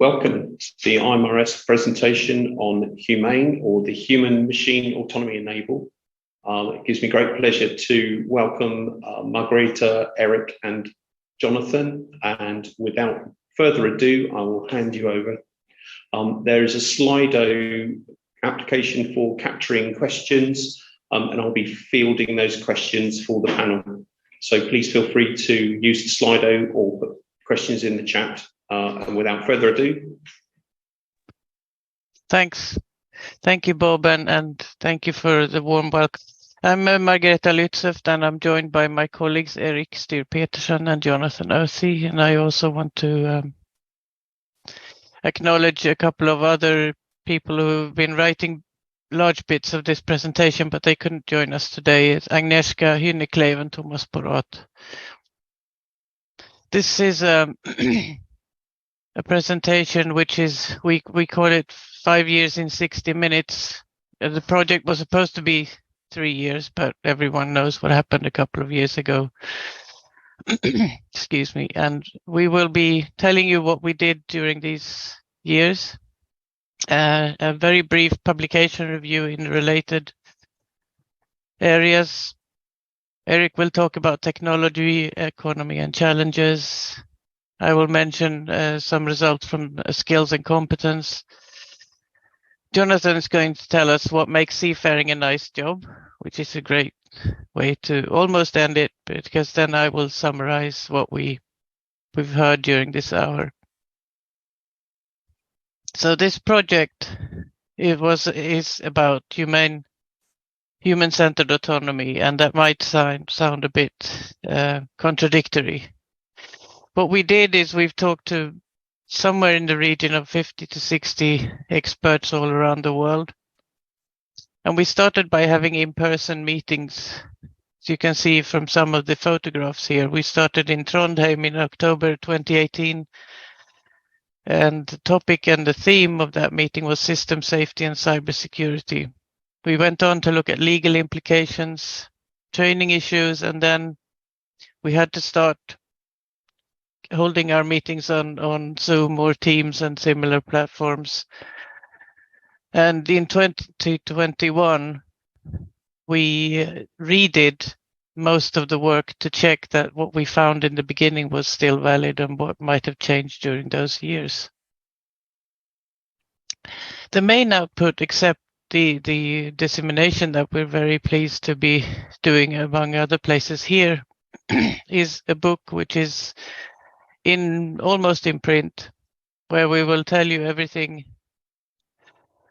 Welcome to the IMarEST presentation on HUMANE, or the Human Machine Autonomy Enable. It gives me great pleasure to welcome Margarita, Eric and Jonathan, and without further ado, I will hand you over. There is a Slido application for capturing questions, and I'll be fielding those questions for the panel. So please feel free to use the Slido or put questions in the chat. And without further ado. Thanks. Thank you, Bob, and thank you for the warm welcome. I'm Margareta Lützeft, and I'm joined by my colleagues Erik Styr-Petersen and Jonathan Othey. And I also want to acknowledge a couple of other people who've been writing large bits of this presentation, but they couldn't join us today. It's Agnieszka Hynneklev and Thomas Porat. This is a presentation which is, we call it 5 years in 60 minutes. The project was supposed to be 3 years, but everyone knows what happened a couple of years ago. Excuse me. And we will be telling you what we did during these years. A very brief publication review in related areas. Eric will talk about technology, economy and challenges. I will mention some results from skills and competence. Jonathan is going to tell us what makes seafaring a nice job, which is a great way to almost end it, because then I will summarize what we've heard during this hour. So this project is about human-centered autonomy, and that might sound a bit contradictory. What we did is we've talked to somewhere in the region of 50 to 60 experts all around the world. And we started by having in-person meetings. As you can see from some of the photographs here, we started in Trondheim in October 2018. And the topic and the theme of that meeting was system safety and cybersecurity. We went on to look at legal implications, training issues, and then we had to start holding our meetings on Zoom or Teams and similar platforms. And in 2021, we redid most of the work to check that what we found in the beginning was still valid and what might have changed during those years. The main output, except the dissemination that we're very pleased to be doing among other places here, is a book which is almost in print, where we will tell you everything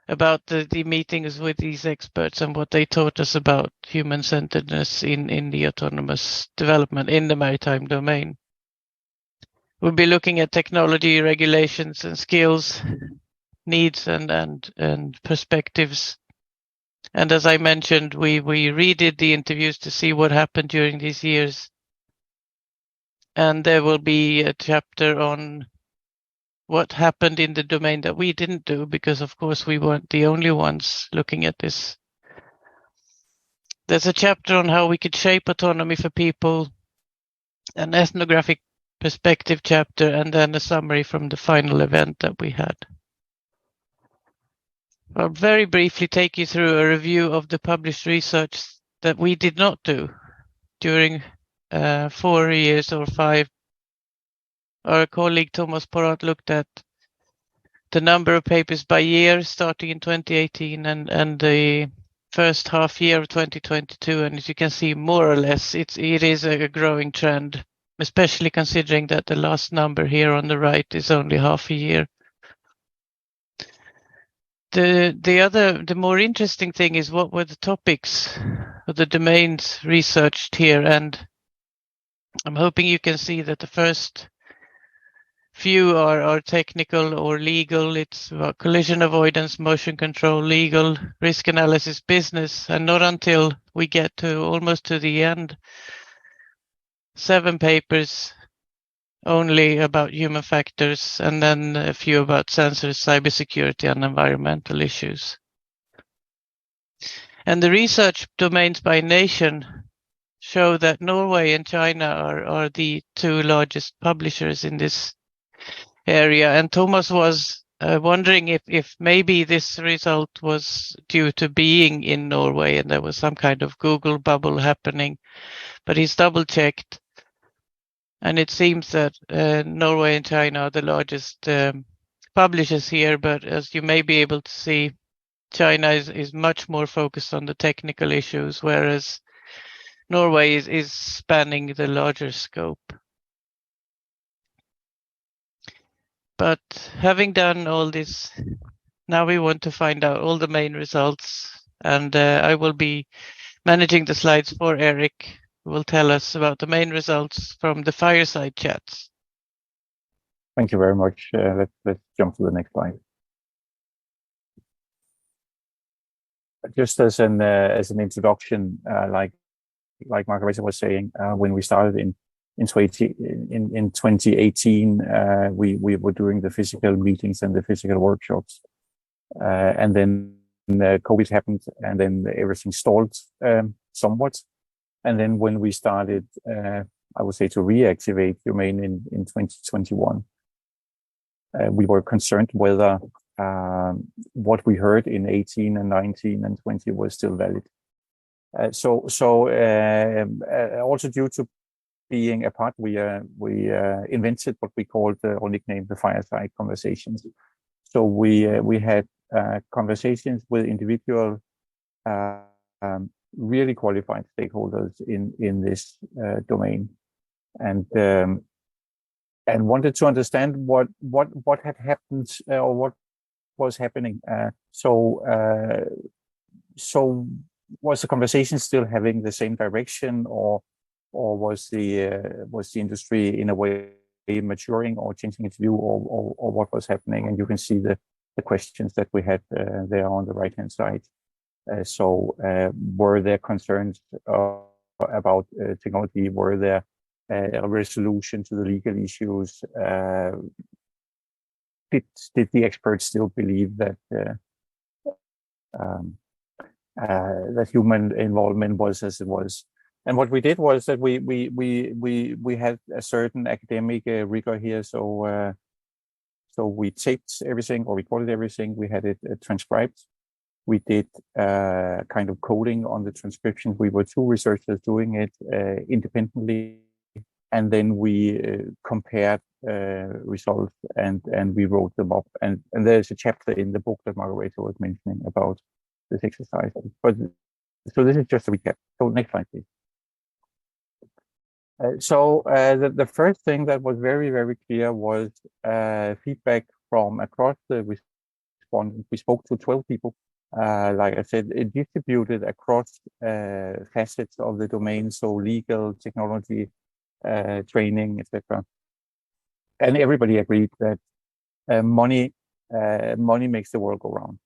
about the meetings with these experts and what they taught us about human-centeredness in the autonomous development in the maritime domain. We'll be looking at technology, regulations and skills, needs and perspectives. And as I mentioned, we redid the interviews to see what happened during these years. And there will be a chapter on what happened in the domain that we didn't do, because of course we weren't the only ones looking at this. There's a chapter on how we could shape autonomy for people, an ethnographic perspective chapter, and then a summary from the final event that we had. I'll very briefly take you through a review of the published research that we did not do during 4 years or 5. Our colleague Thomas Porat looked at the number of papers by year starting in 2018 and the first half year of 2022. And as you can see, more or less, it is a growing trend, especially considering that the last number here on the right is only half a year. The more interesting thing is what were the topics of the domains researched here, and I'm hoping you can see that the first few are technical or legal. It's about collision avoidance, motion control, legal, risk analysis, business, and not until we get to almost to the end, 7 papers only about human factors, and then a few about sensors, cybersecurity, and environmental issues. And the research domains by nation show that Norway and China are the 2 largest publishers in this area. And Thomas was wondering if maybe this result was due to being in Norway and there was some kind of Google bubble happening, but he's double checked. And it seems that Norway and China are the largest publishers here, but as you may be able to see, China is much more focused on the technical issues, whereas Norway is spanning the larger scope. But having done all this, now we want to find out all the main results, and I will be managing the slides for Eric, who will tell us about the main results from the fireside chats. Thank you very much. Let's jump to the next slide. Just as an introduction, like Margareta was saying, when we started in 2018, we were doing the physical meetings and the physical workshops, and then COVID happened, and then everything stalled somewhat. And then when we started, I would say, to reactivate HUMANE in 2021, we were concerned whether what we heard in 18 and 19 and 20 was still valid. So also due to being apart, we invented what we called or nicknamed the fireside conversations. So we had conversations with individual really qualified stakeholders in this domain, and wanted to understand what had happened or what was happening. So was the conversation still having the same direction, or was the industry in a way maturing or changing its view, or what was happening? And you can see the questions that we had there on the right hand side. So were there concerns about technology? Were there a resolution to the legal issues? Did the experts still believe that that human involvement was as it was? And what we did was that we had a certain academic rigor here. So we taped everything or recorded everything. We had it transcribed. We did kind of coding on the transcription. We were two researchers doing it independently, and then we compared results and we wrote them up. And there's a chapter in the book that Margareta was mentioning about this exercise. But so this is just a recap. So next slide, please. The first thing that was very, very clear was feedback from across the respondents. We spoke to 12 people. Like I said, it distributed across facets of the domain, so legal, technology, training, etc. And everybody agreed that money makes the world go round.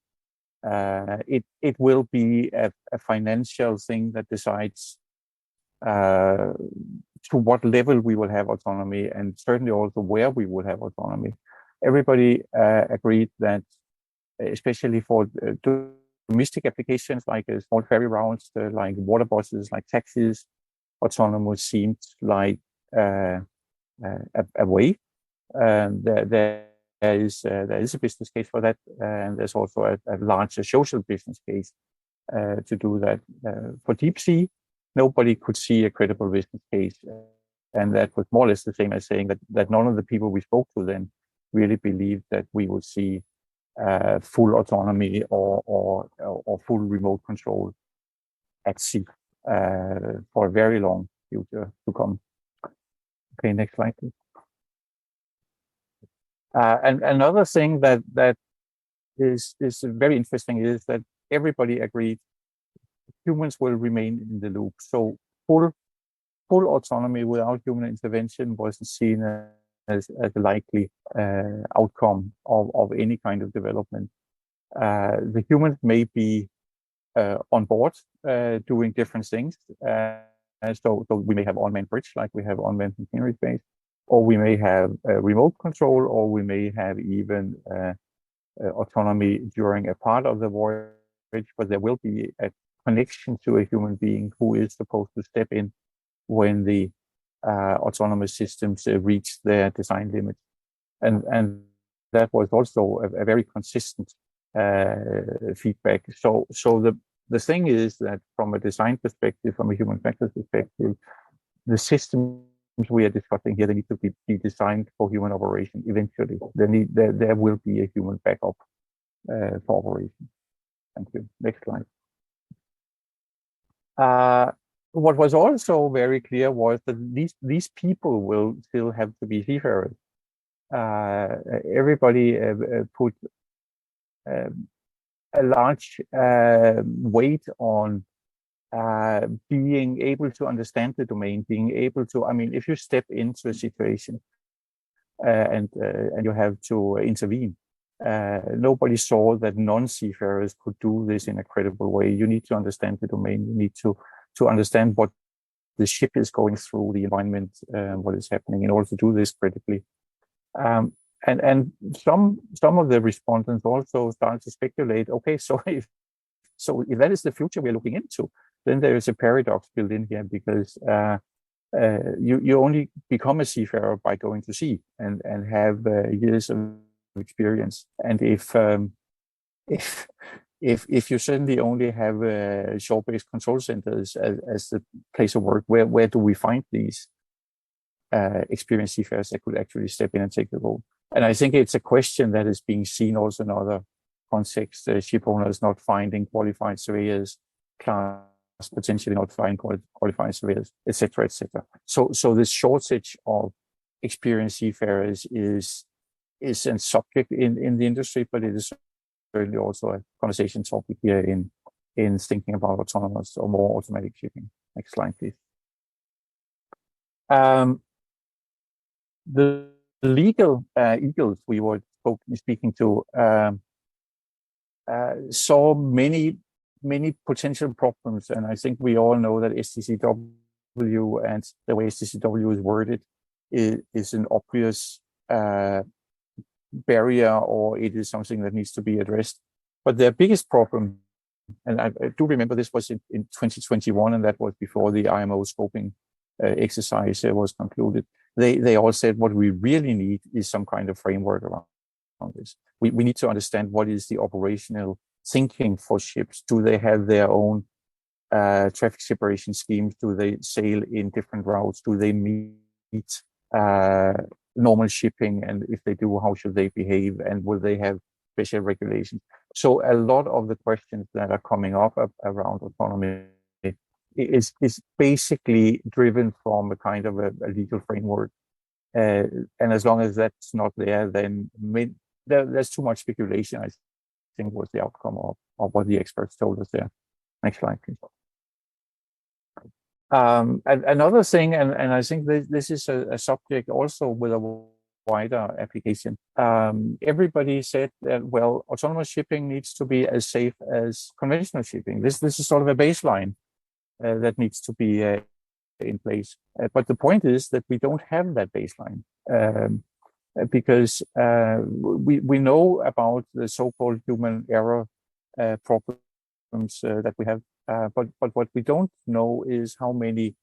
It will be a financial thing that decides to what level we will have autonomy, and certainly also where we will have autonomy. Everybody agreed that, especially for domestic applications like small ferry routes, like water buses, like taxis, autonomous seemed like a way. There is a business case for that, and there's also a larger social business case to do that. For deep sea, nobody could see a credible business case, and that was more or less the same as saying that none of the people we spoke to then really believed that we would see full autonomy or full remote control at sea for a very long future to come. Okay, next slide, please. And another thing that is very interesting is that everybody agreed humans will remain in the loop. So full autonomy without human intervention wasn't seen as a likely outcome of any kind of development. The humans may be on board doing different things. So we may have unmanned bridge, like we have unmanned machinery space, or we may have remote control, or we may have even autonomy during a part of the voyage, but there will be a connection to a human being who is supposed to step in when the autonomous systems reach their design limits. and that was also a very consistent feedback. So the thing is that from a design perspective, from a human factors perspective, the systems we are discussing here, they need to be designed for human operation eventually. There will be a human backup for operation. Thank you. Next slide. What was also very clear was that these people will still have to be seafarers. Everybody put a large weight on being able to understand the domain, being able to, I mean, if you step into a situation and you have to intervene, nobody saw that non-seafarers could do this in a credible way. You need to understand the domain. You need to understand what the ship is going through, the environment, what is happening, in order to do this critically. And some of the respondents also started to speculate, okay, so if that is the future we're looking into, then there is a paradox built in here, because you only become a seafarer by going to sea and have years of experience. And if you suddenly only have shore-based control centers as the place of work, where do we find these experienced seafarers that could actually step in and take the role? And I think it's a question that is being seen also in other contexts. Ship owners not finding qualified surveyors, class potentially not finding qualified surveyors, etc., etc. So this shortage of experienced seafarers is a subject in the industry, but it is certainly also a conversation topic here in thinking about autonomous or more automatic shipping. Next slide, please. The legal eagles we were speaking to saw many potential problems, and I think we all know that STCW and the way STCW is worded is an obvious barrier, or it is something that needs to be addressed. But their biggest problem, and I do remember this was in 2021, and that was before the IMO scoping exercise was concluded. They all said what we really need is some kind of framework around this. We need to understand what is the operational thinking for ships. Do they have their own traffic separation schemes? Do they sail in different routes? Do they meet normal shipping? And if they do, how should they behave? And will they have special regulations? So a lot of the questions that are coming up around autonomy is basically driven from a kind of a legal framework. And as long as that's not there, then there's too much speculation, I think, was the outcome of what the experts told us there. Next slide, please. And another thing, and I think this is a subject also with a wider application. Everybody said that, well, autonomous shipping needs to be as safe as conventional shipping. This is sort of a baseline that needs to be in place. But the point is that we don't have that baseline because we know about the so-called human error problems that we have. But what we don't know is how many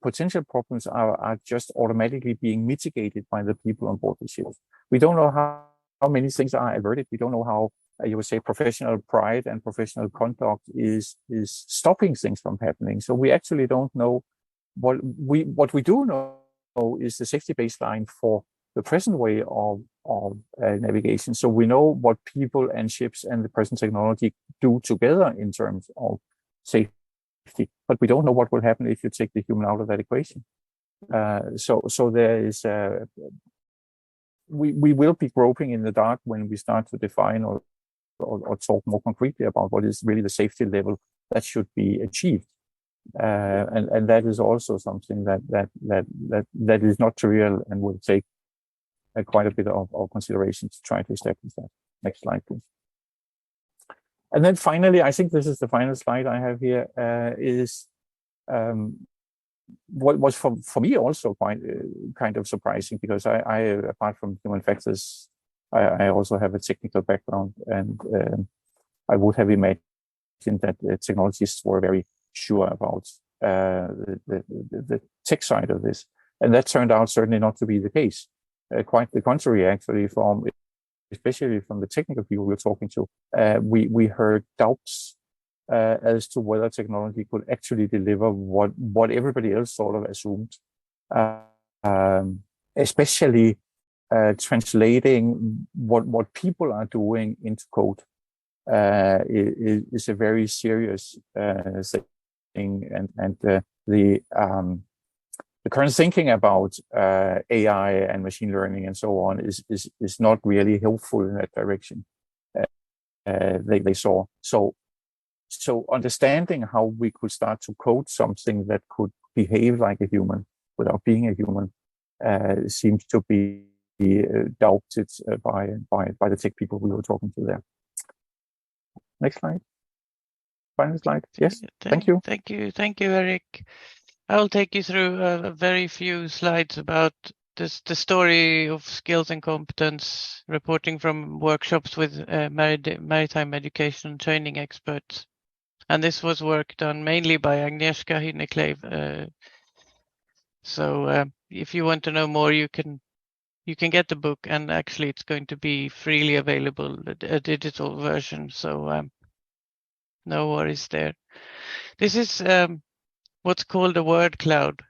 potential problems are just automatically being mitigated by the people on board the ships. We don't know how many things are averted. We don't know how you would say professional pride and professional conduct is stopping things from happening. So we actually don't know. What we do know is the safety baseline for the present way of navigation. So we know what people and ships and the present technology do together in terms of safety, but we don't know what will happen if you take the human out of that equation. So there is we will be groping in the dark when we start to define or talk more concretely about what is really the safety level that should be achieved. And that is also something that is not trivial and will take quite a bit of consideration to try to establish that. Next slide, please. And then finally, I think this is the final slide I have here, is what was for me also quite kind of surprising, because I apart from human factors, I also have a technical background, and I would have imagined that the technologists were very sure about the tech side of this, and that turned out certainly not to be the case. quite the contrary, actually, especially from the technical people we were talking to. We heard doubts as to whether technology could actually deliver what everybody else sort of assumed, especially translating what people are doing into code is a very serious thing, and the current thinking about AI and machine learning and so on is not really helpful in that direction. They saw so understanding how we could start to code something that could behave like a human without being a human seems to be doubted by the tech people we were talking to there. Next slide. Final slide. Yes. Thank you. Thank you, Eric. I will take you through a very few slides about the story of skills and competence reporting from workshops with maritime education and training experts. And this was work done mainly by Agnieszka Hineklev. So if you want to know more, you can get the book, and actually it's going to be freely available, a digital version. So no worries there. This is what's called a word cloud.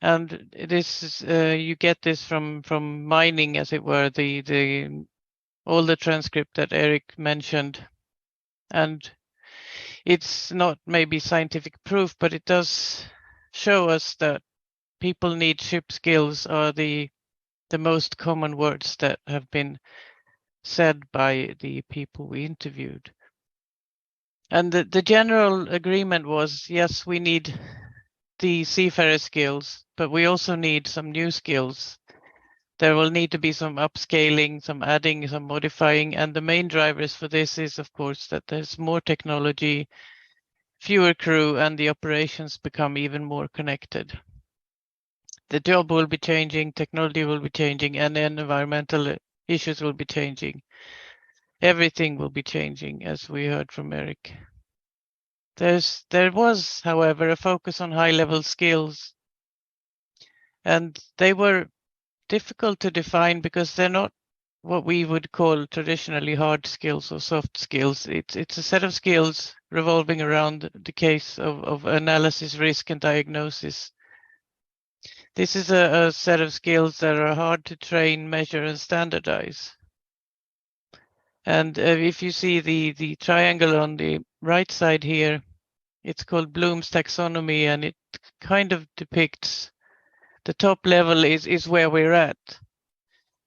And this is you get this from mining, as it were, all the transcript that Eric mentioned. And it's not maybe scientific proof, but it does show us that people need ship skills are the most common words that have been said by the people we interviewed. And the general agreement was, yes, we need the seafarer skills, but we also need some new skills. There will need to be some upscaling, some adding, some modifying, and the main drivers for this is, of course, that there's more technology, fewer crew, and the operations become even more connected. The job will be changing, technology will be changing, and then environmental issues will be changing. Everything will be changing, as we heard from Eric. There was, however, a focus on high-level skills, and they were difficult to define because they're not what we would call traditionally hard skills or soft skills. It's a set of skills revolving around the case of analysis, risk, and diagnosis. This is a set of skills that are hard to train, measure, and standardize. And if you see the triangle on the right side here, it's called Bloom's taxonomy, and it kind of depicts the top level is where we're at.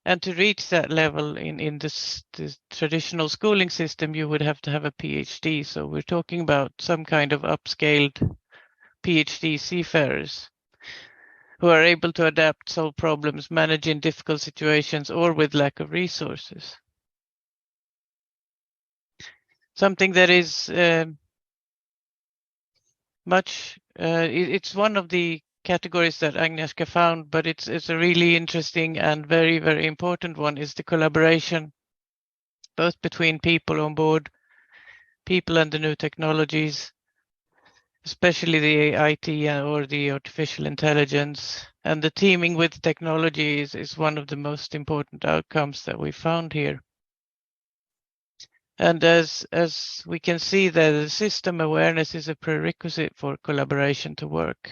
And to reach that level in this traditional schooling system, you would have to have a PhD. So we're talking about some kind of upscaled PhD seafarers who are able to adapt, solve problems, manage in difficult situations or with lack of resources. Something that is it's one of the categories that Agnieszka found, but it's a really interesting and very, very important one, is the collaboration, both between people on board, people and the new technologies, especially the IT or the artificial intelligence, and the teaming with technology is one of the most important outcomes that we found here. And as we can see, the system awareness is a prerequisite for collaboration to work.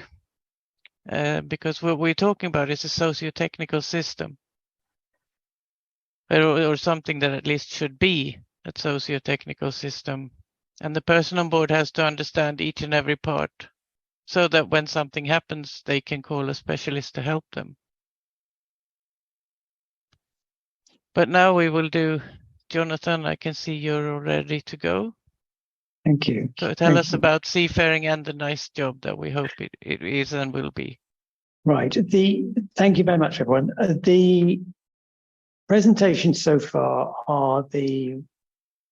Because what we're talking about is a socio-technical system, or something that at least should be a socio-technical system. And the person on board has to understand each and every part so that when something happens, they can call a specialist to help them. But now we will do, Jonathan, I can see you're all ready to go. Thank you. So tell us about seafaring and the nice job that we hope it is and will be. Right. Thank you very much, everyone. The presentations so far are the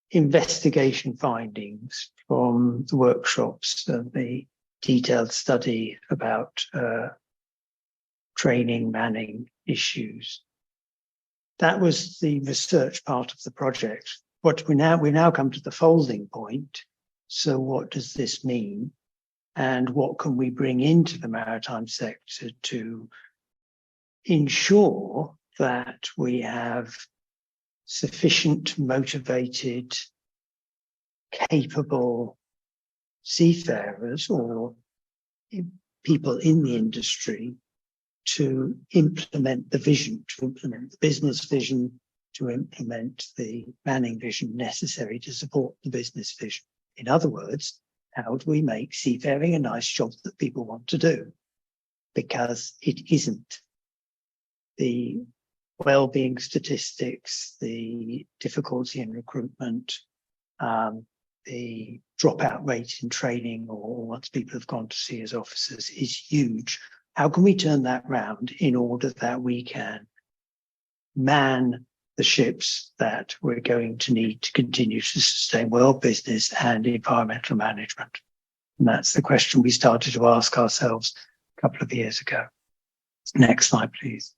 investigation findings from the workshops, the detailed study about training, manning issues. That was the research part of the project. What we now come to the folding point. So what does this mean? And what can we bring into the maritime sector to ensure that we have sufficient, motivated, capable seafarers or people in the industry to implement the vision, to implement the business vision, to implement the manning vision necessary to support the business vision. In other words, how do we make seafaring a nice job that people want to do? Because it isn't. The well-being statistics, the difficulty in recruitment, the dropout rate in training or once people have gone to sea as officers is huge. How can we turn that round in order that we can man the ships that we're going to need to continue to sustain world business and environmental management? And that's the question we started to ask ourselves a couple of years ago. Next slide, please.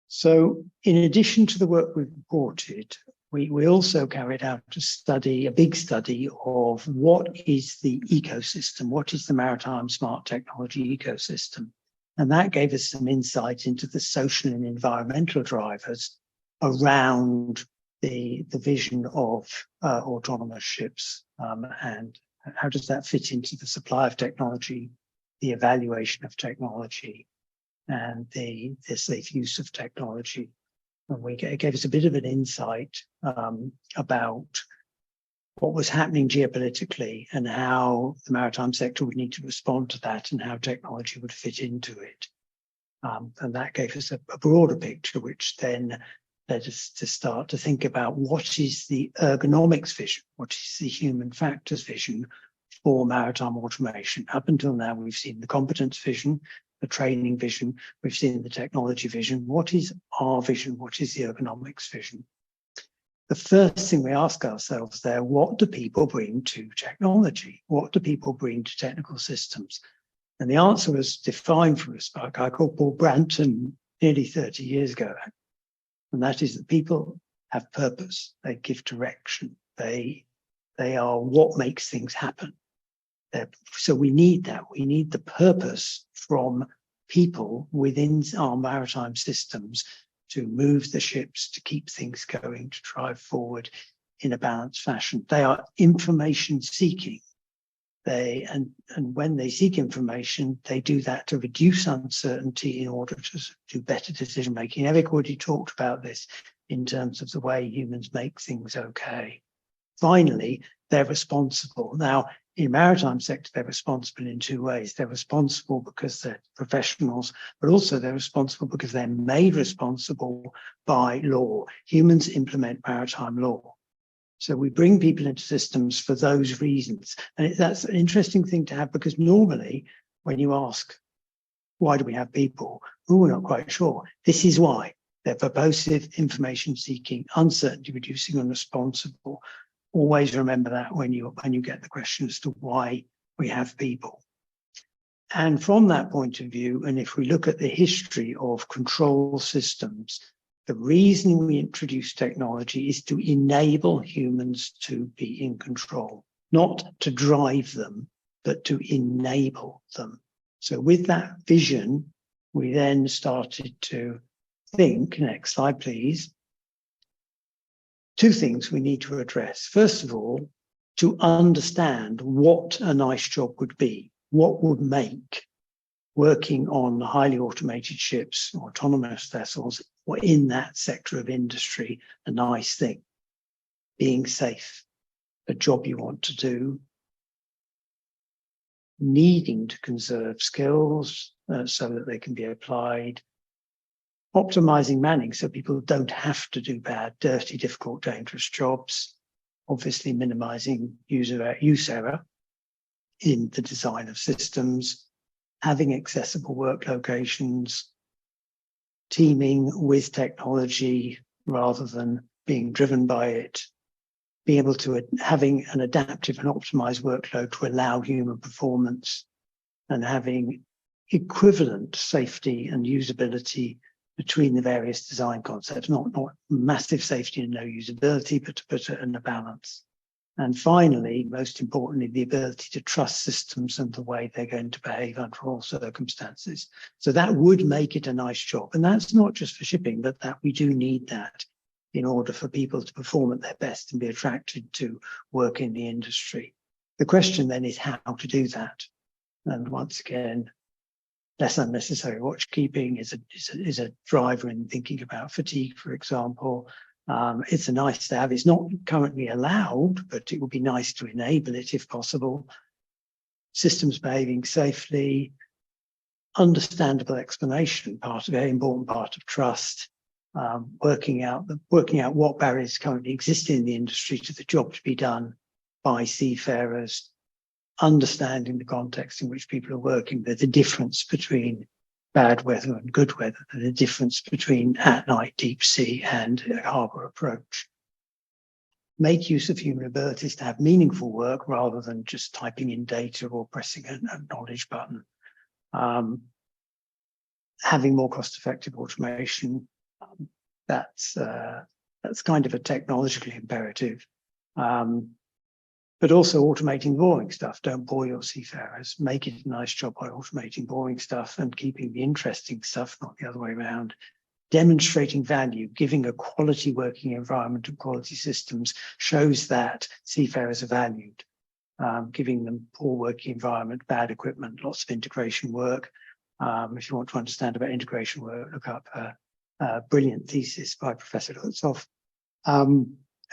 So in addition to the work we've reported, we also carried out a big study of what is the ecosystem, what is the maritime smart technology ecosystem. And that gave us some insight into the social and environmental drivers around the vision of autonomous ships, and how does that fit into the supply of technology, the evaluation of technology, and the safe use of technology. And it gave us a bit of an insight about what was happening geopolitically and how the maritime sector would need to respond to that and how technology would fit into it. And that gave us a broader picture, which then led us to start to think about what is the ergonomics vision, what is the human factors vision for maritime automation. Up until now, we've seen the competence vision, the training vision, we've seen the technology vision. What is our vision? What is the ergonomics vision? The first thing we ask ourselves there, what do people bring to technology? What do people bring to technical systems? And the answer was defined for us by a guy called Paul Branton nearly 30 years ago. And that is that people have purpose, they give direction, they are what makes things happen. So we need that. We need the purpose from people within our maritime systems to move the ships, to keep things going, to drive forward in a balanced fashion. They are information seeking. And when they seek information, they do that to reduce uncertainty in order to do better decision making. Eric already talked about this in terms of the way humans make things okay. Finally, they're responsible. Now, in maritime sector, they're responsible in two ways. They're responsible because they're professionals, but also they're responsible because they're made responsible by law. Humans implement maritime law. So we bring people into systems for those reasons. And that's an interesting thing to have, because normally when you ask, why do we have people? Oh, we're not quite sure. This is why. They're purposive, information seeking, uncertainty reducing, and responsible. Always remember that when you get the question as to why we have people. And from that point of view, and if we look at the history of control systems, the reason we introduce technology is to enable humans to be in control, not to drive them, but to enable them. So with that vision, we then started to think, next slide, please, two things we need to address. First of all, to understand what a nice job would be, what would make working on highly automated ships, autonomous vessels, or in that sector of industry, a nice thing. Being safe, a job you want to do, needing to conserve skills so that they can be applied, optimizing manning so people don't have to do bad, dirty, difficult, dangerous jobs, obviously minimizing use error in the design of systems, having accessible work locations, teaming with technology rather than being driven by it, being able to having an adaptive and optimized workload to allow human performance, and having equivalent safety and usability between the various design concepts, not massive safety and no usability, but in a balance. And finally, most importantly, the ability to trust systems and the way they're going to behave under all circumstances. So that would make it a nice job. And that's not just for shipping, but that we do need that in order for people to perform at their best and be attracted to work in the industry. The question then is how to do that. And once again, less unnecessary watchkeeping is a driver in thinking about fatigue, for example. It's a nice to have. It's not currently allowed, but it would be nice to enable it if possible. Systems behaving safely, understandable explanation, a very important part of trust. Working out what barriers currently exist in the industry to the job to be done by seafarers, understanding the context in which people are working, the difference between bad weather and good weather, the difference between at night, deep sea and harbour approach. Make use of human abilities to have meaningful work rather than just typing in data or pressing an acknowledge button. Having more cost-effective automation, that's kind of a technological imperative. But also automating boring stuff. Don't bore your seafarers. Make it a nice job by automating boring stuff and keeping the interesting stuff, not the other way around. Demonstrating value, giving a quality working environment and quality systems shows that seafarers are valued. Giving them poor working environment, bad equipment, lots of integration work. If you want to understand about integration work, look up a brilliant thesis by Professor Lutzow.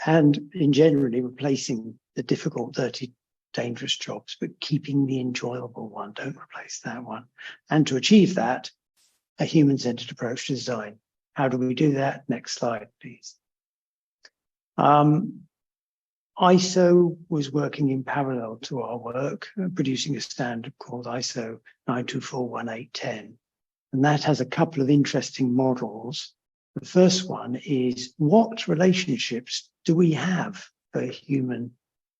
And in generally replacing the difficult, dirty, dangerous jobs, but keeping the enjoyable one. Don't replace that one. And to achieve that, a human-centered approach to design. How do we do that? Next slide, please. ISO was working in parallel to our work, producing a standard called ISO 9241810. And that has a couple of interesting models. The first one is, what relationships do we have for human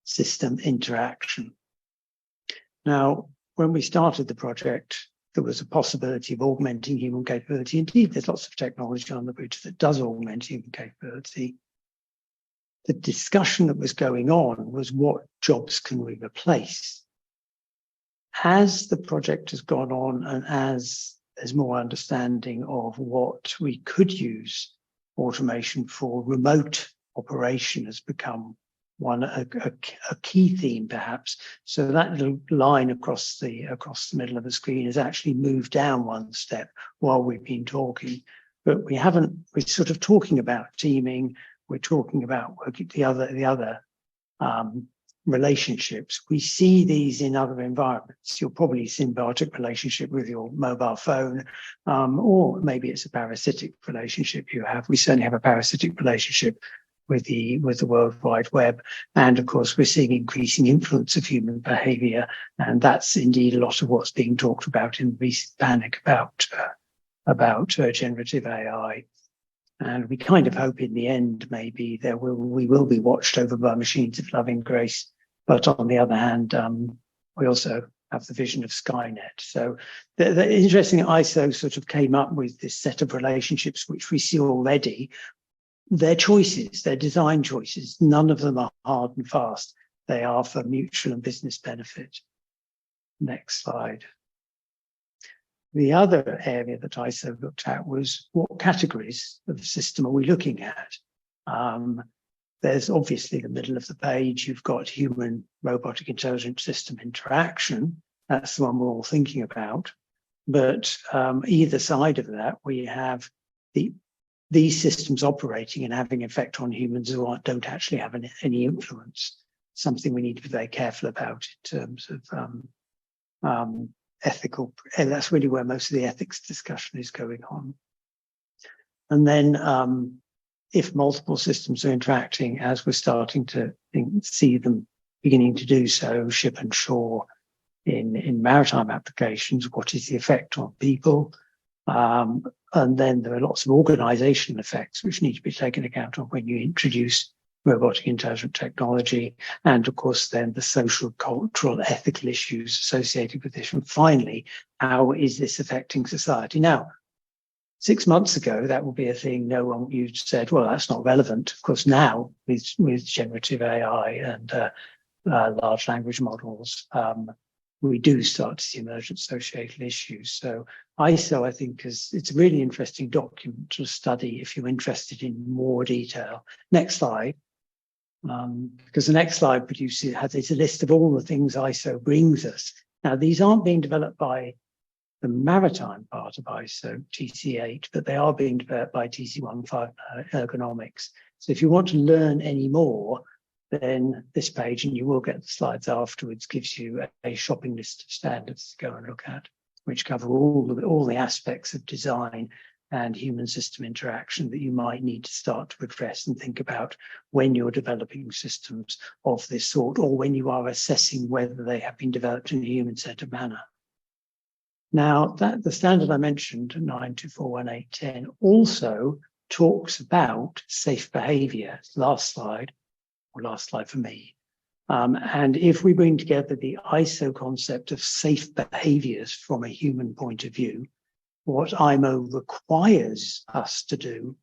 system interaction? Now, when we started the project, there was a possibility of augmenting human capability. Indeed, there's lots of technology on the bridge that does augment human capability. The discussion that was going on was, what jobs can we replace? As the project has gone on and as there's more understanding of what we could use automation for, remote operation has become a key theme, perhaps. So that little line across the middle of the screen has actually moved down one step while we've been talking. But we're sort of talking about teaming. We're talking about working the other relationships. We see these in other environments. You'll probably symbiotic relationship with your mobile phone, or maybe it's a parasitic relationship you have. We certainly have a parasitic relationship with the World Wide Web. And of course, we're seeing increasing influence of human behavior. And that's indeed a lot of what's being talked about in the recent panic about generative AI. And we kind of hope in the end, maybe we will be watched over by machines of loving grace. But on the other hand, we also have the vision of Skynet. So the interesting ISO sort of came up with this set of relationships, which we see already. Their choices, their design choices, none of them are hard and fast. They are for mutual and business benefit. Next slide. The other area that ISO looked at was, what categories of system are we looking at? There's obviously the middle of the page, you've got human robotic intelligent system interaction. That's the one we're all thinking about. But either side of that, we have these systems operating and having effect on humans who don't actually have any influence. Something we need to be very careful about in terms of ethical, and that's really where most of the ethics discussion is going on. And then if multiple systems are interacting, as we're starting to see them beginning to do so, ship and shore in maritime applications, what is the effect on people? And then there are lots of organizational effects which need to be taken account of when you introduce robotic intelligent technology, and of course then the social, cultural, ethical issues associated with this. And finally, how is this affecting society? Now, 6 months ago, that would be a thing no one, you said, well, that's not relevant. Of course, now with generative AI and large language models, we do start to see emergent societal issues. So ISO, I think, it's a really interesting document to study if you're interested in more detail. Next slide. Because the next slide has a list of all the things ISO brings us. Now, these aren't being developed by the maritime part of ISO, TC8, but they are being developed by TC15 Ergonomics. So if you want to learn any more, then this page, and you will get the slides afterwards, gives you a shopping list of standards to go and look at, which cover all the aspects of design and human system interaction that you might need to start to address and think about when you're developing systems of this sort, or when you are assessing whether they have been developed in a human-centered manner. Now, the standard I mentioned, 9241.8.10, also talks about safe behavior. Last slide for me. And if we bring together the ISO concept of safe behaviors from a human point of view, what IMO requires us to do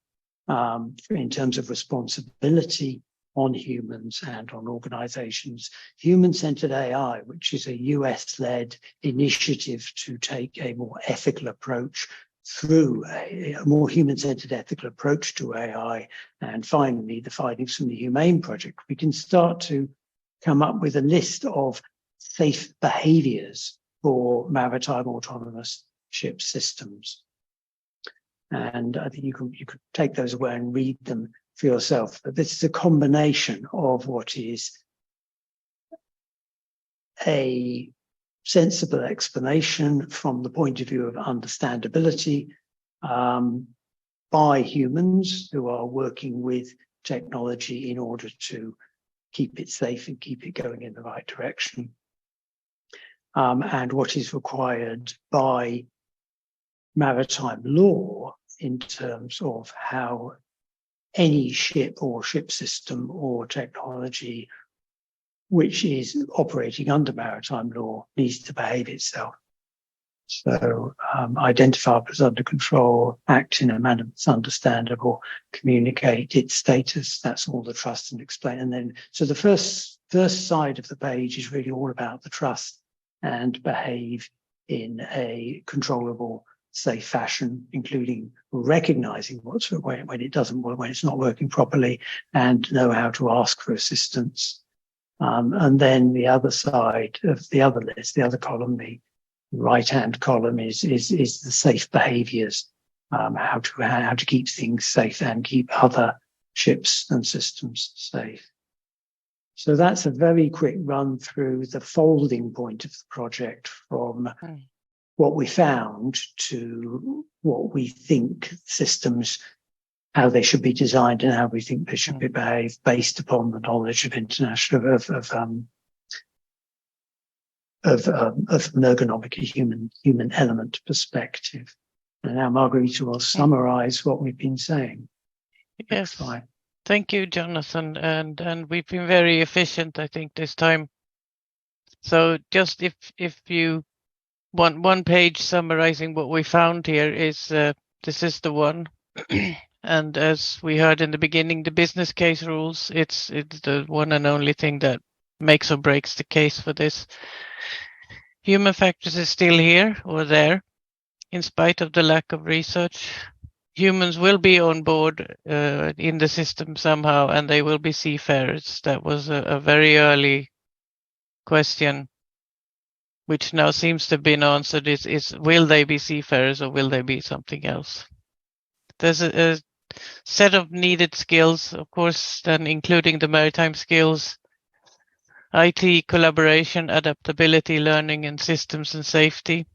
in terms of responsibility on humans and on organizations, human-centered AI, which is a US-led initiative to take a more ethical approach through a more human-centered ethical approach to AI, and finally the findings from the HUMANE project, we can start to come up with a list of safe behaviors for maritime autonomous ship systems. And I think you could take those away and read them for yourself. But this is a combination of what is a sensible explanation from the point of view of understandability by humans who are working with technology in order to keep it safe and keep it going in the right direction, and what is required by maritime law in terms of how any ship or ship system or technology which is operating under maritime law needs to behave itself. So identify as under control, act in a manner that's understandable, communicate its status, that's all the trust and explain. And then, so the first side of the page is really all about the trust and behave in a controllable, safe fashion, including recognizing when it doesn't work, when it's not working properly, and know how to ask for assistance. And then the other side of the other list, the other column, the right-hand column is the safe behaviors, how to keep things safe and keep other ships and systems safe. So that's a very quick run through the folding point of the project from what we found to what we think systems, how they should be designed and how we think they should be behaved based upon the knowledge of international of an ergonomic human element perspective. And now Margarita will summarize what we've been saying. Yes. Thank you, Jonathan. And we've been very efficient, I think, this time. So just if you want one page summarizing what we found here is this is the one. And as we heard in the beginning, the business case rules, it's the one and only thing that makes or breaks the case for this. Human factors is still here or there, in spite of the lack of research. Humans will be on board in the system somehow, and they will be seafarers. That was a very early question, which now seems to have been answered, is will they be seafarers or will they be something else? There's a set of needed skills, of course, then including the maritime skills, IT, collaboration, adaptability, learning, and systems and safety.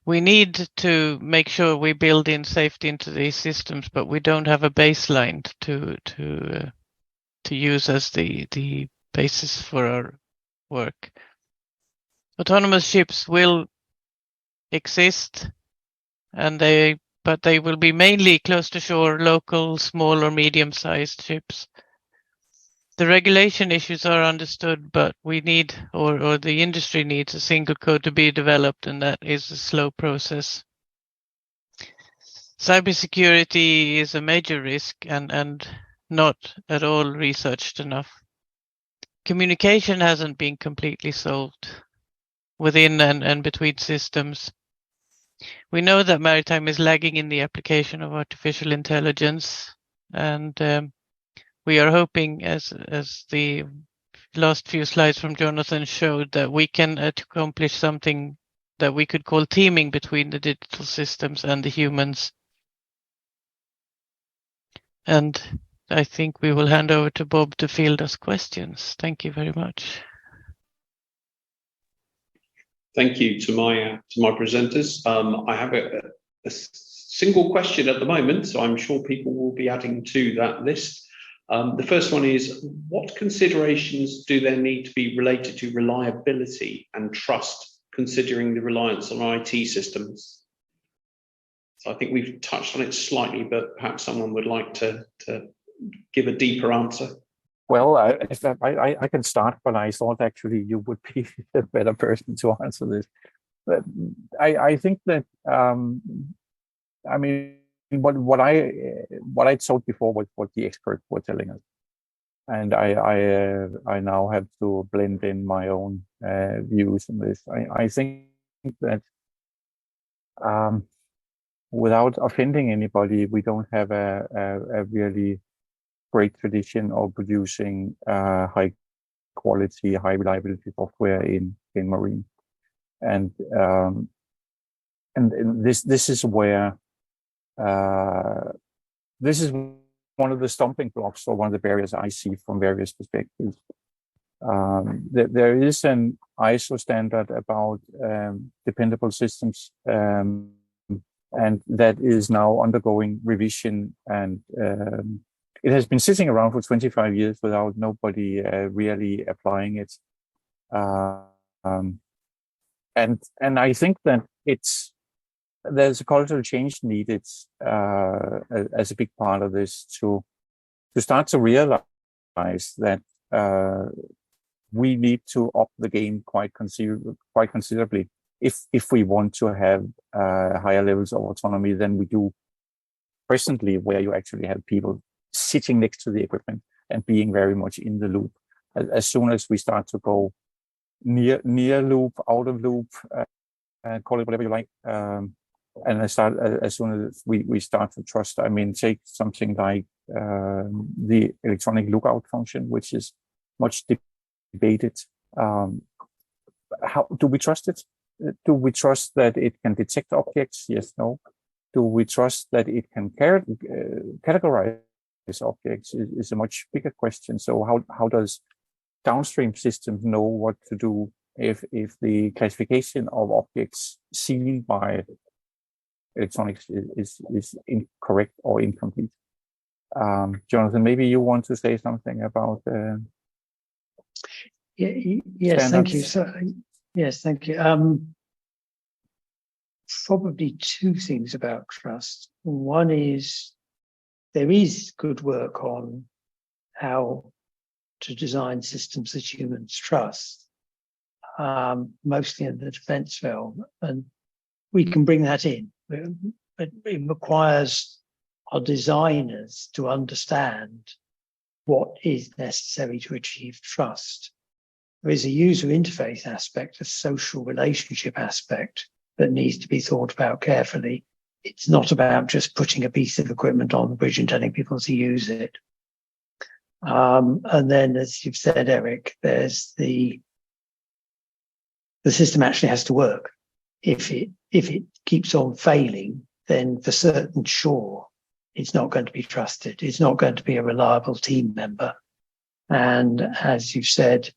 We need to make sure we build in safety into these systems, but we don't have a baseline to use as the basis for our work. Autonomous ships will exist, but they will be mainly close to shore, local, small or medium-sized ships. The regulation issues are understood, but we need, or the industry needs, a single code to be developed, and that is a slow process. cybersecurity is a major risk and not at all researched enough. Communication hasn't been completely solved within and between systems. We know that maritime is lagging in the application of artificial intelligence, and we are hoping, as the last few slides from Jonathan showed, that we can accomplish something that we could call teaming between the digital systems and the humans. And I think we will hand over to Bob to field us questions. Thank you very much. Thank you to my presenters. I have a single question at the moment, so I'm sure people will be adding to that list. The first one is, what considerations do there need to be related to reliability and trust, considering the reliance on IT systems? So I think we've touched on it slightly, but perhaps someone would like to give a deeper answer. Well, I can start, but I thought actually you would be a better person to answer this. But I think that I mean, what I told before was what the experts were telling us, and I now have to blend in my own views on this. I think that without offending anybody, we don't have a really great tradition of producing high quality, high reliability software in marine, and this is where this is one of the stumbling blocks, or one of the barriers I see from various perspectives. There is an ISO standard about dependable systems, and that is now undergoing revision, and it has been sitting around for 25 years without nobody really applying it. And I think that there's a cultural change needed as a big part of this to start to realize that we need to up the game quite considerably if we want to have higher levels of autonomy than we do presently, where you actually have people sitting next to the equipment and being very much in the loop. As soon as we start to go near loop, out of loop, call it whatever you like, and as soon as we start to trust, I mean, take something like the electronic lookout function, which is much debated. How do we trust it? Do we trust that it can detect objects? Yes, no. Do we trust that it can categorize objects? Is a much bigger question. So how does downstream systems know what to do if the classification of objects seen by electronics is incorrect or incomplete? Jonathan, maybe you want to say something about yes, standards? thank you. So, yes, thank you. Probably two things about trust. One is there is good work on how to design systems that humans trust, mostly in the defense realm, and we can bring that in. But it requires our designers to understand what is necessary to achieve trust. There is a user interface aspect, a social relationship aspect that needs to be thought about carefully. It's not about just putting a piece of equipment on the bridge and telling people to use it. And then, as you've said, Eric, there's the system actually has to work. If it keeps on failing, then for certain sure it's not going to be trusted. It's not going to be a reliable team member. And as you've said,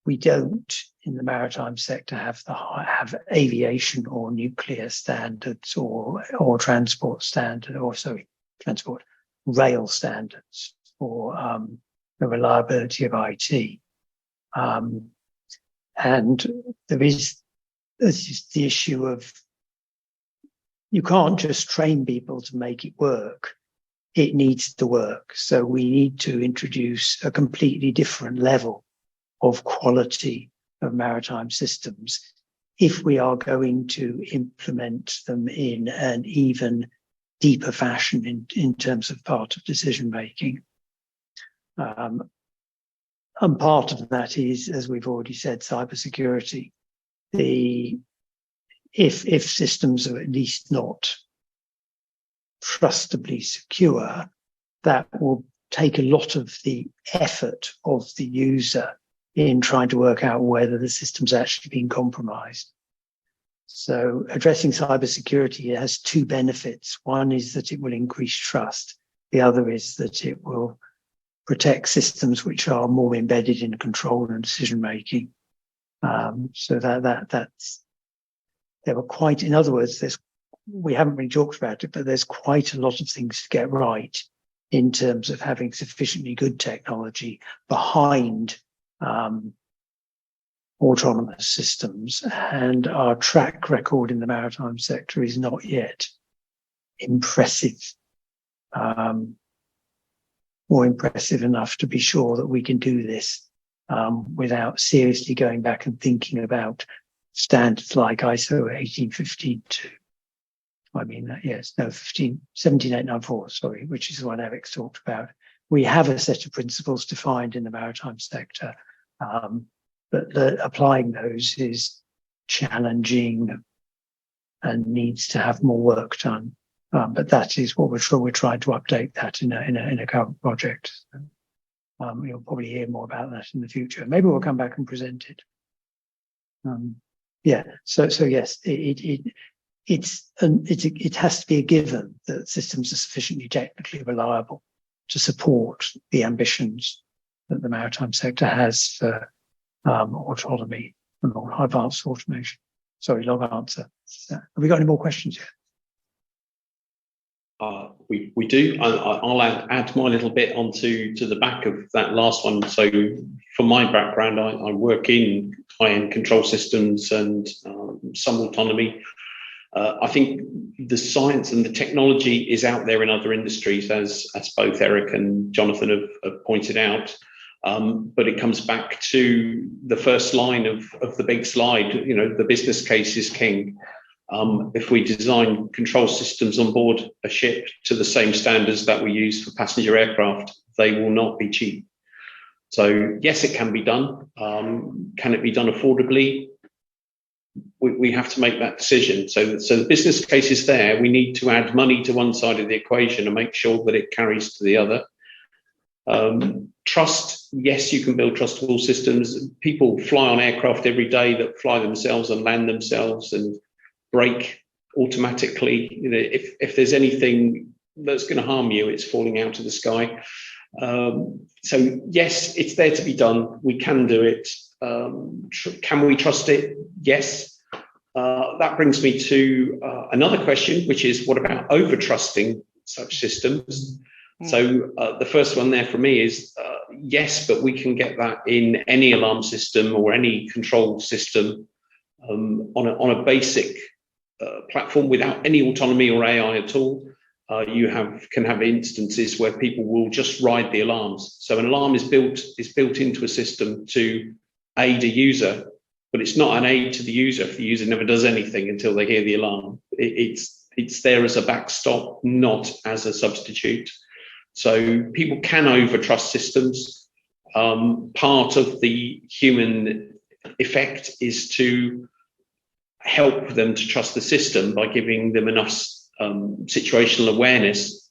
we don't in the maritime sector have aviation or nuclear standards or transport standard, or transport rail standards for the reliability of IT. And there is the issue of you can't just train people to make it work. It needs to work. So we need to introduce a completely different level of quality of maritime systems if we are going to implement them in an even deeper fashion in terms of part of decision making. And part of that is, as we've already said, cybersecurity. If systems are at least not trustably secure, that will take a lot of the effort of the user in trying to work out whether the system's actually been compromised. So addressing cybersecurity has two benefits. One is that it will increase trust. The other is that it will protect systems which are more embedded in control and decision making. So that's there were quite, in other words, we haven't really talked about it, but there's quite a lot of things to get right in terms of having sufficiently good technology behind autonomous systems, and our track record in the maritime sector is not yet impressive, or impressive enough to be sure that we can do this without seriously going back and thinking about standards like ISO 18152. I mean, yes, no, 17894, sorry, which is the one Eric's talked about. We have a set of principles defined in the maritime sector, but applying those is challenging and needs to have more work done. But that is what we're trying to update that in a current project. You'll probably hear more about that in the future. Maybe we'll come back and present it. Yeah. So yes, it has to be a given that systems are sufficiently technically reliable to support the ambitions that the maritime sector has for autonomy and advanced automation. Sorry, long answer. Have we got any more questions yet? We do. I'll add my little bit onto the back of that last one. So from my background, I work in high-end control systems and some autonomy. I think the science and the technology is out there in other industries, as both Eric and Jonathan have pointed out. But it comes back to the first line of the big slide. You know, the business case is king. If we design control systems on board a ship to the same standards that we use for passenger aircraft, they will not be cheap. So yes, it can be done. Can it be done affordably? We have to make that decision. So the business case is there. We need to add money to one side of the equation and make sure that it carries to the other. Trust, yes, you can build trustable systems. People fly on aircraft every day that fly themselves and land themselves and brake automatically. You know, if there's anything that's going to harm you, it's falling out of the sky. So yes, it's there to be done. We can do it. Can we trust it? Yes. That brings me to another question, which is, what about over trusting such systems? So the first one there for me is yes, but we can get that in any alarm system or any control system on a basic platform without any autonomy or AI at all. You can have instances where people will just ride the alarms. So an alarm is built into a system to aid a user, but it's not an aid to the user if the user never does anything until they hear the alarm. It's there as a backstop, not as a substitute. So people can overtrust systems. Part of the human effect is to help them to trust the system by giving them enough situational awareness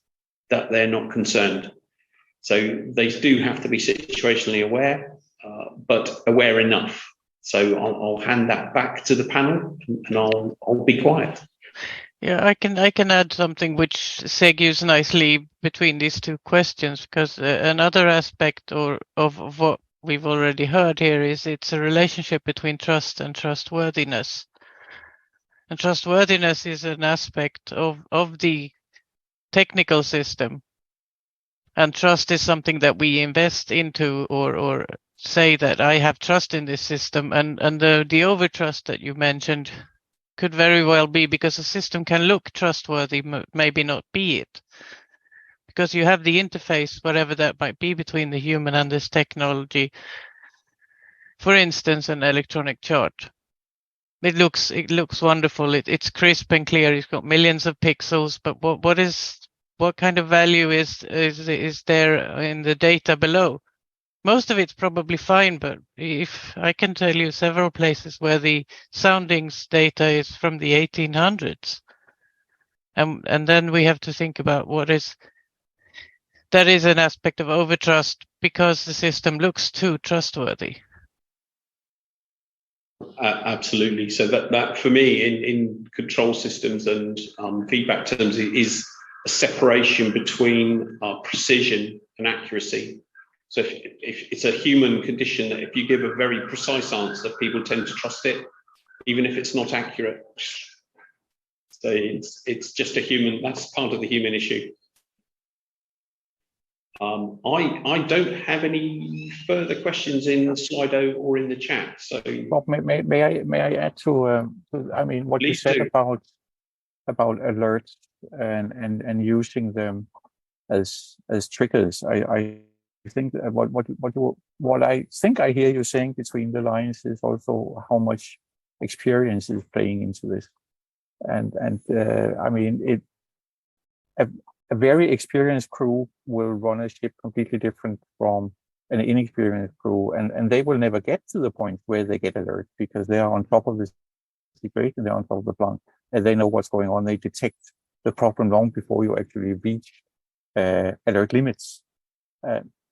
that they're not concerned. So they do have to be situationally aware, but aware enough. So I'll hand that back to the panel and I'll be quiet. Yeah, I can add something which segues nicely between these two questions, because another aspect of what we've already heard here is it's a relationship between trust and trustworthiness. And trustworthiness is an aspect of the technical system. And trust is something that we invest into or say that I have trust in this system. And the overtrust that you mentioned could very well be because a system can look trustworthy, maybe not be it. Because you have the interface, whatever that might be, between the human and this technology. For instance, an electronic chart. It looks wonderful. It's crisp and clear. It's got millions of pixels, but what kind of value is there in the data below? Most of it's probably fine, but if I can tell you several places where the soundings data is from the 1800s, and then we have to think about that is an aspect of overtrust because the system looks too trustworthy. Absolutely. So that for me in control systems and feedback terms is a separation between precision and accuracy. So if it's a human condition that if you give a very precise answer, people tend to trust it, even if it's not accurate. So it's just a human. That's part of the human issue. I don't have any further questions in Slido or in the chat. So, Bob, may I add to I mean, what you said about alerts and using them as triggers. I think that what I think I hear you saying between the lines is also how much experience is playing into this, and I mean a very experienced crew will run a ship completely different from an inexperienced crew, and they will never get to the point where they get alert because they are on top of the situation, they're on top of the plant, and they know what's going on. They detect the problem long before you actually reach alert limits.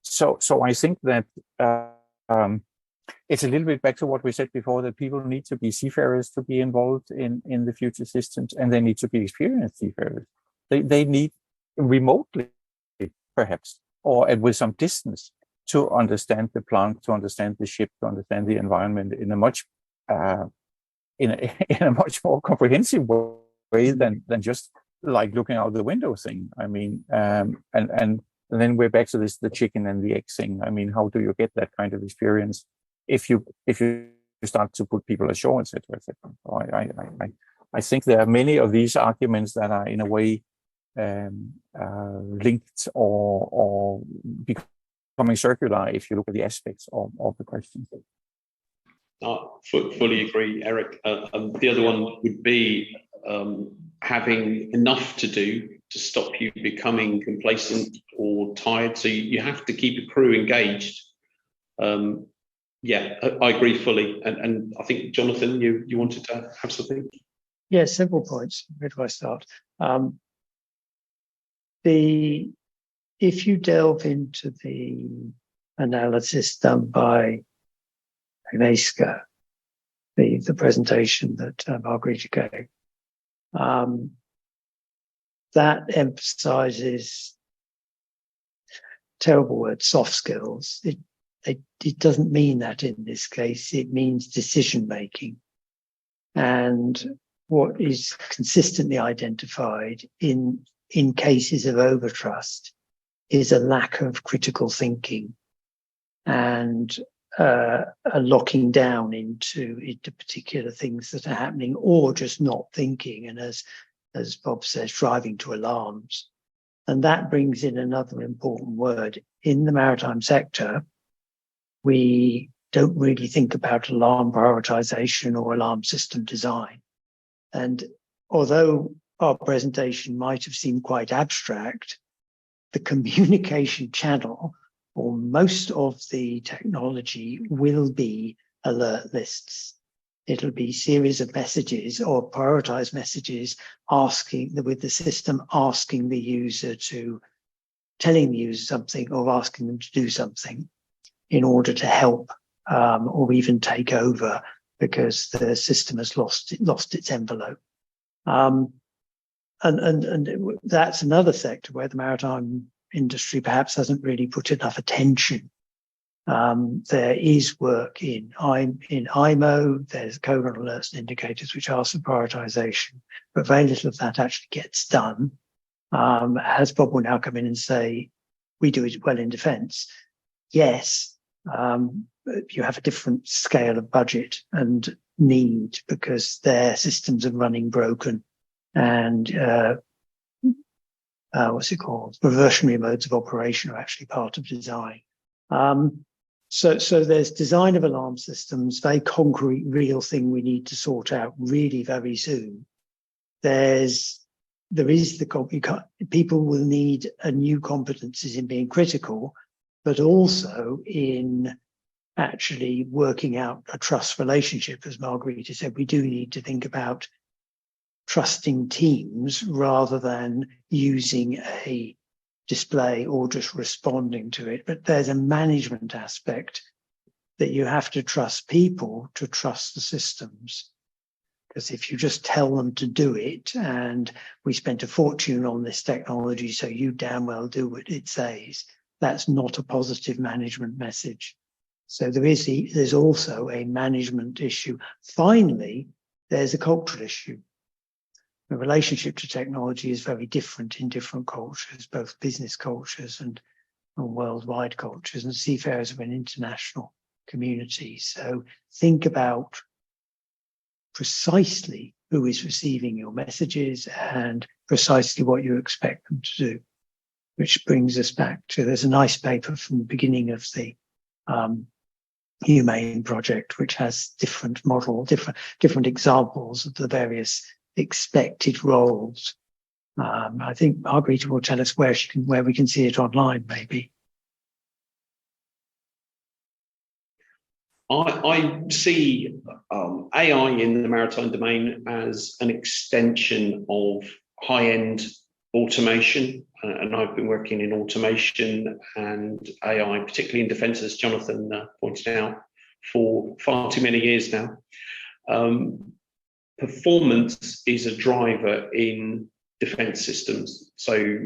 So I think that it's a little bit back to what we said before, that people need to be seafarers to be involved in the future systems, and they need to be experienced seafarers. They need remotely, perhaps, or with some distance, to understand the plant, to understand the ship, to understand the environment in a much in a much more comprehensive way than just like looking out the window thing. I mean, and then we're back to this, the chicken and the egg thing. I mean, how do you get that kind of experience if you start to put people ashore, etc., etc. So I think there are many of these arguments that are in a way linked or becoming circular if you look at the aspects of the question. Fully agree, Eric. The other one would be having enough to do to stop you becoming complacent or tired. So you have to keep a crew engaged. Yeah, I agree fully. And I think, Jonathan, you wanted to have something? Yeah, simple points. Where do I start? If you delve into the analysis done by Agnieszka, the presentation that Margarita gave, that emphasizes, terrible word, soft skills. It doesn't mean that in this case. It means decision making. And what is consistently identified in cases of overtrust is a lack of critical thinking and a locking down into particular things that are happening, or just not thinking, and as Bob says, driving to alarms. And that brings in another important word. In the maritime sector, we don't really think about alarm prioritization or alarm system design. And although our presentation might have seemed quite abstract, the communication channel for most of the technology will be alert lists. It'll be series of messages or prioritized messages with the system asking the user to, telling the user something or asking them to do something in order to help or even take over because the system has lost its envelope. And that's another sector where the maritime industry perhaps hasn't really put enough attention. There is work in IMO, there's code on alerts and indicators which ask for prioritization, but very little of that actually gets done. As Bob will now come in and say, we do it well in defence. Yes, you have a different scale of budget and need because their systems are running broken and what's it called? Reversionary modes of operation are actually part of design. So there's design of alarm systems, very concrete, real thing we need to sort out really very soon. There is people will need a new competencies in being critical, but also in actually working out a trust relationship. As Margarita said, we do need to think about trusting teams rather than using a display or just responding to it. But there's a management aspect that you have to trust people to trust the systems. Because if you just tell them to do it, and we spent a fortune on this technology, so you damn well do what it says, that's not a positive management message. So there's also a management issue. Finally, there's a cultural issue. The relationship to technology is very different in different cultures, both business cultures and worldwide cultures, and seafarers are an international community. So think about precisely who is receiving your messages and precisely what you expect them to do, which brings us back to, there's a nice paper from the beginning of the HUMANE project, which has different examples of the various expected roles. I think Margarita will tell us where we can see it online, maybe. I see AI in the maritime domain as an extension of high-end automation, and I've been working in automation and AI, particularly in defence, as Jonathan pointed out, for far too many years now. Performance is a driver in defence systems. So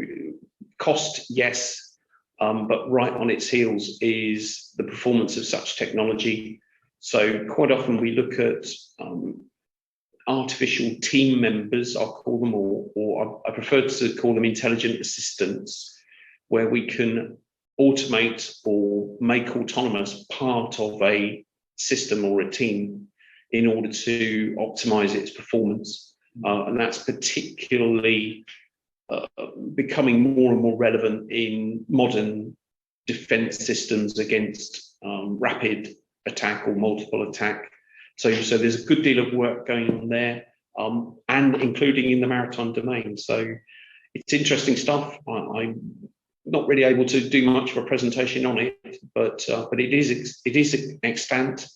cost, yes, but right on its heels is the performance of such technology. So quite often we look at artificial team members, I'll call them, or I prefer to call them intelligent assistants, where we can automate or make autonomous part of a system or a team in order to optimize its performance. And that's particularly becoming more and more relevant in modern defense systems against rapid attack or multiple attack. So there's a good deal of work going on there, and including in the maritime domain. So it's interesting stuff. I'm not really able to do much of a presentation on it, but it is extant.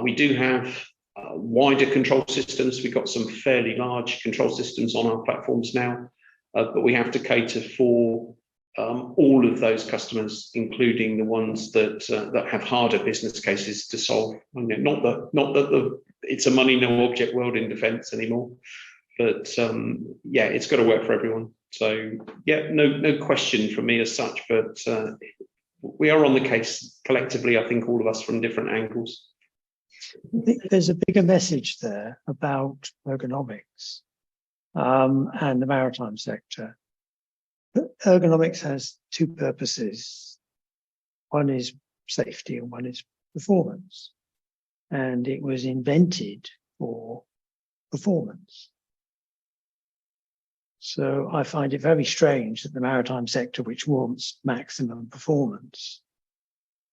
We do have wider control systems. We've got some fairly large control systems on our platforms now, but we have to cater for all of those customers, including the ones that have harder business cases to solve. Not that it's a money no object world in defence anymore, but yeah, it's got to work for everyone. So yeah, no question from me as such, but we are on the case collectively, I think, all of us from different angles. I think there's a bigger message there about ergonomics and the maritime sector. Ergonomics has two purposes. One is safety and one is performance. And it was invented for performance. So I find it very strange that the maritime sector, which wants maximum performance,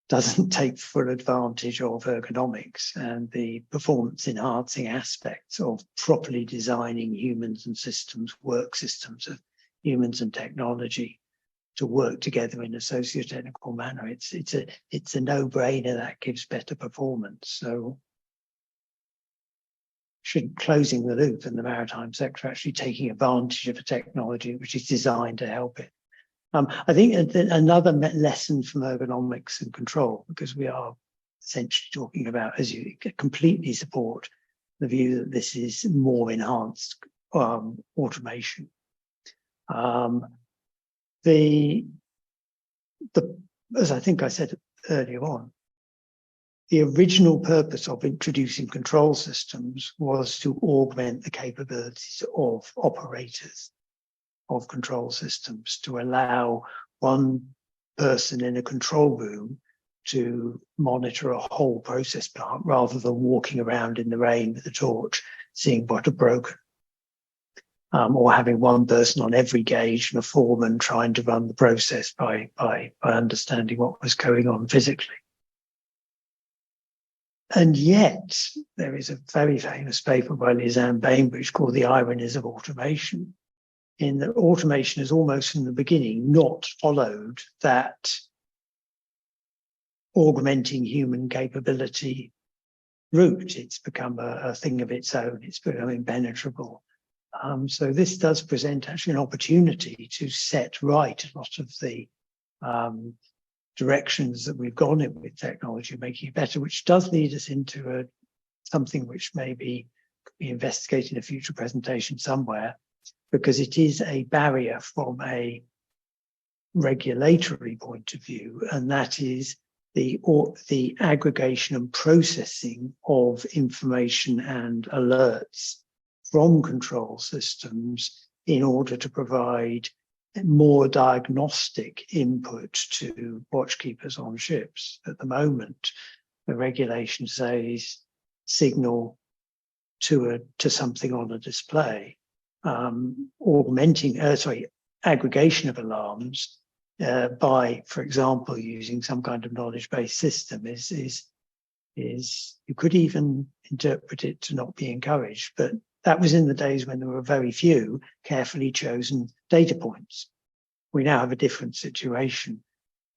doesn't take full advantage of ergonomics and the performance enhancing aspects of properly designing humans and systems, work systems of humans and technology to work together in a socio-technical manner. It's a no-brainer that gives better performance. So closing the loop in the maritime sector, actually taking advantage of a technology which is designed to help it. I think another lesson from ergonomics and control, because we are essentially talking about, as you completely support the view that this is more enhanced automation. As I think I said earlier on, the original purpose of introducing control systems was to augment the capabilities of operators of control systems, to allow one person in a control room to monitor a whole process plant rather than walking around in the rain with a torch, seeing what had broken. Or having one person on every gauge and a foreman trying to run the process by understanding what was going on physically. And yet, there is a very famous paper by Lisanne Bainbridge called The Ironies of Automation, in that automation has almost from the beginning not followed that augmenting human capability route. It's become a thing of its own. It's become impenetrable. So this does present actually an opportunity to set right a lot of the directions that we've gone in with technology, making it better, which does lead us into something which maybe could be investigated in a future presentation somewhere, because it is a barrier from a regulatory point of view, and that is the aggregation and processing of information and alerts from control systems in order to provide more diagnostic input to watchkeepers on ships. At the moment, the regulation says signal to something on a display. Aggregation of alarms by, for example, using some kind of knowledge-based system is you could even interpret it to not be encouraged, but that was in the days when there were very few carefully chosen data points. We now have a different situation.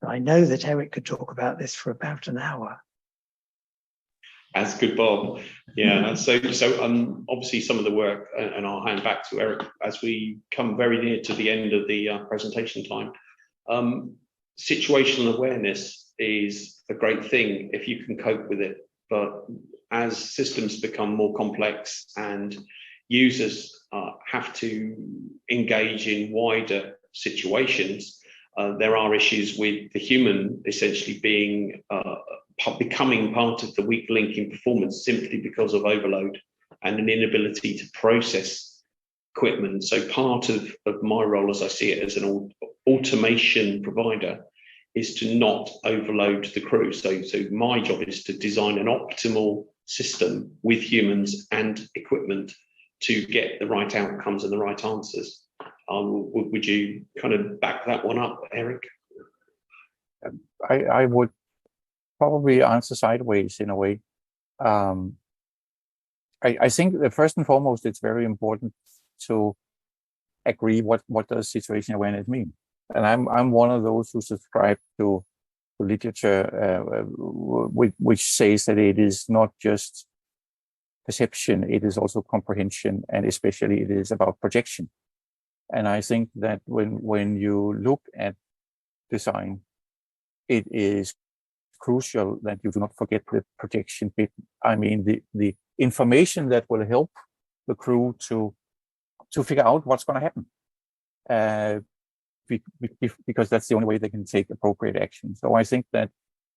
I know that Eric could talk about this for about an hour. That's good, Bob. Yeah, so obviously some of the work, and I'll hand back to Eric as we come very near to the end of the presentation time. Situational awareness is a great thing if you can cope with it, but as systems become more complex and users have to engage in wider situations, there are issues with the human essentially becoming part of the weak link in performance simply because of overload and an inability to process equipment. So part of my role, as I see it as an automation provider, is to not overload the crew. So my job is to design an optimal system with humans and equipment to get the right outcomes and the right answers. Would you kind of back that one up, Eric? I would probably answer sideways in a way. I think that first and foremost, it's very important to agree what does situation awareness mean. And I'm one of those who subscribe to literature which says that it is not just perception, it is also comprehension, and especially it is about projection. And I think that when you look at design, it is crucial that you do not forget the projection bit. I mean, the information that will help the crew to figure out what's going to happen, because that's the only way they can take appropriate action. So I think that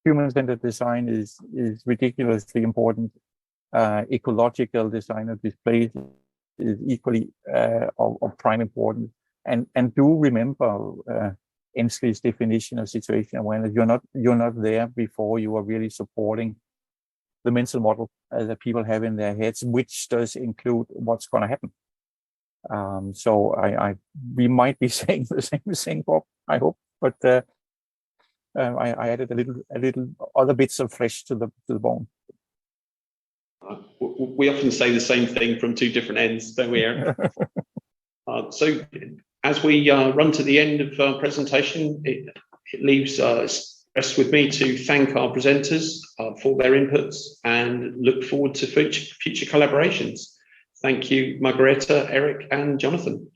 human-centered design is ridiculously important. Ecological design of displays is equally of prime importance. And do remember Ensley's definition of situation awareness. You're not there before you are really supporting the mental model that people have in their heads, which does include what's going to happen. So we might be saying the same thing, Bob, I hope, but I added a little other bits of flesh to the bone. We often say the same thing from two different ends, don't we, Eric? So as we run to the end of our presentation, it leaves rest with me to thank our presenters for their inputs and look forward to future collaborations. Thank you, Margareta, Eric, and Jonathan.